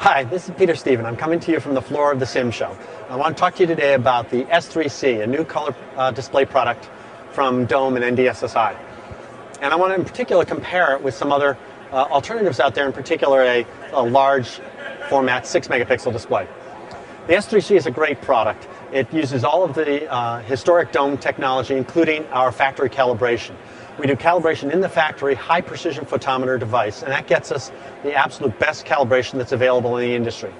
Hi, this is Peter Stephen. I'm coming to you from the floor of the Sim Show. I want to talk to you today about the S3C, a new color display product from DOME and NDS. And I want to in particular compare it with some other alternatives out there, in particular a large format 6 megapixel display. The S3C is a great product. It uses all of the historic DOME technology, including our factory calibration. We do calibration in the factory, high precision photometer device, and that gets us the absolute best calibration that's available in the industry.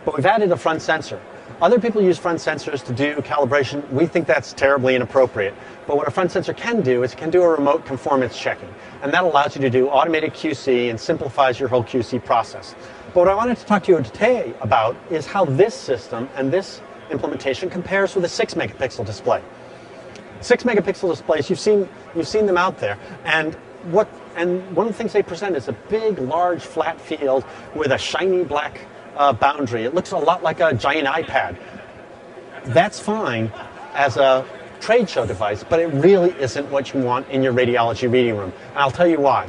But we've added a front sensor. Other people use front sensors to do calibration. We think that's terribly inappropriate. But what a front sensor can do is it can do a remote conformance checking. And that allows you to do automated QC and simplifies your whole QC process. But what I wanted to talk to you today about is how this system and this implementation compares with a 6 megapixel display. 6 megapixel displays, you've seen them out there, and one of the things they present is a big, large, flat field with a shiny black boundary. It looks a lot like a giant iPad. That's fine as a trade show device, but it really isn't what you want in your radiology reading room. And I'll tell you why.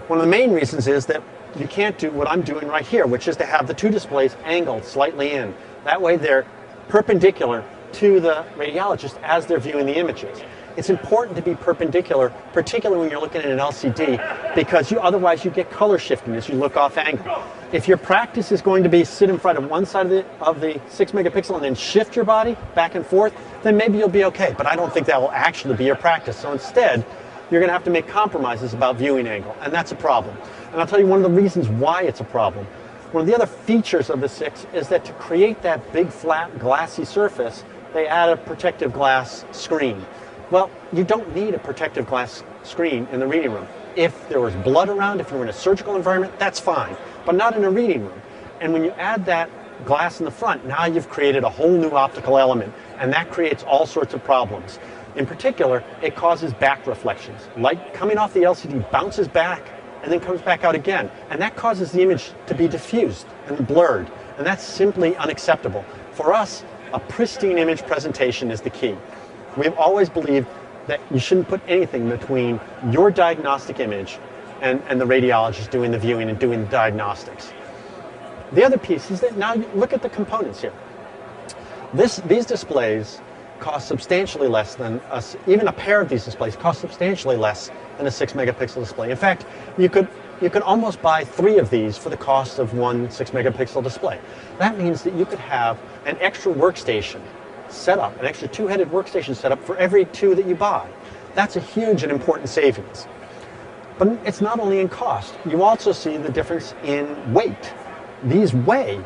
One of the main reasons is that you can't do what I'm doing right here, which is to have the two displays angled slightly in. That way they're perpendicular to the radiologist as they're viewing the images. It's important to be perpendicular, particularly when you're looking at an LCD, because otherwise you get color shifting as you look off angle. If your practice is going to be sit in front of one side of the 6 megapixel and then shift your body back and forth, then maybe you'll be okay. But I don't think that will actually be your practice. So instead, you're going to have to make compromises about viewing angle, and that's a problem. And I'll tell you one of the reasons why it's a problem. One of the other features of the 6 is that to create that big, flat, glassy surface, they add a protective glass screen. Well, you don't need a protective glass screen in the reading room. If there was blood around, if you were in a surgical environment, that's fine, but not in a reading room. And when you add that glass in the front, now you've created a whole new optical element, and that creates all sorts of problems. In particular, it causes back reflections. Light coming off the LCD bounces back and then comes back out again, and that causes the image to be diffused and blurred, and that's simply unacceptable. For us, a pristine image presentation is the key. We've always believed that you shouldn't put anything between your diagnostic image and the radiologist doing the viewing and doing the diagnostics. The other piece is that now you look at the components here. These displays cost substantially less than even a pair of these displays cost substantially less than a 6 megapixel display. In fact, you could almost buy 3 of these for the cost of one 6 megapixel display. That means that you could have an extra workstation set up, an extra 2-headed workstation set up for every 2 that you buy. That's a huge and important savings. But it's not only in cost. You also see the difference in weight. These weigh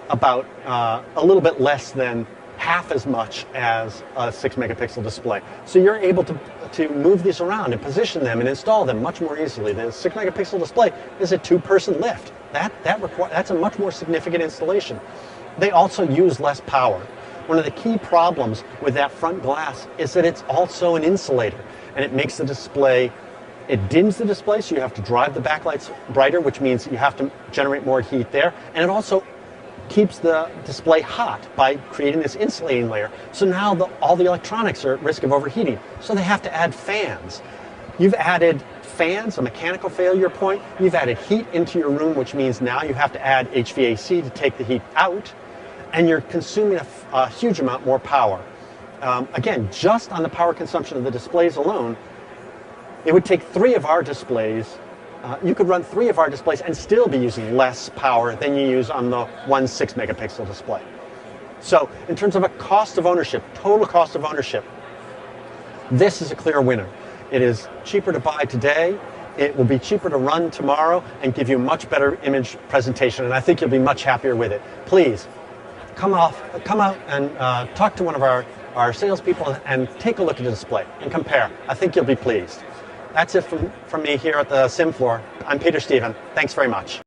about a little bit less than half as much as a 6 megapixel display. So you're able to move these around and position them and install them much more easily. The 6 megapixel display is a 2-person lift. That's a much more significant installation. They also use less power. One of the key problems with that front glass is that it's also an insulator, and it makes the display, it dims the display, so you have to drive the backlights brighter, which means you have to generate more heat there, and it also keeps the display hot by creating this insulating layer. So now all the electronics are at risk of overheating, so they have to add fans. You've added fans, a mechanical failure point. You've added heat into your room, which means now you have to add HVAC to take the heat out, and you're consuming a huge amount more power. Again, just on the power consumption of the displays alone, it would take 3 of our displays. You could run 3 of our displays and still be using less power than you use on the one 6 megapixel display. So in terms of a cost of ownership, total cost of ownership, this is a clear winner. It is cheaper to buy today. It will be cheaper to run tomorrow and give you a much better image presentation, and I think you'll be much happier with it. Please, come out and talk to one of our salespeople and take a look at the display and compare. I think you'll be pleased. That's it from me here at the Sim Floor. I'm Peter Stephen. Thanks very much.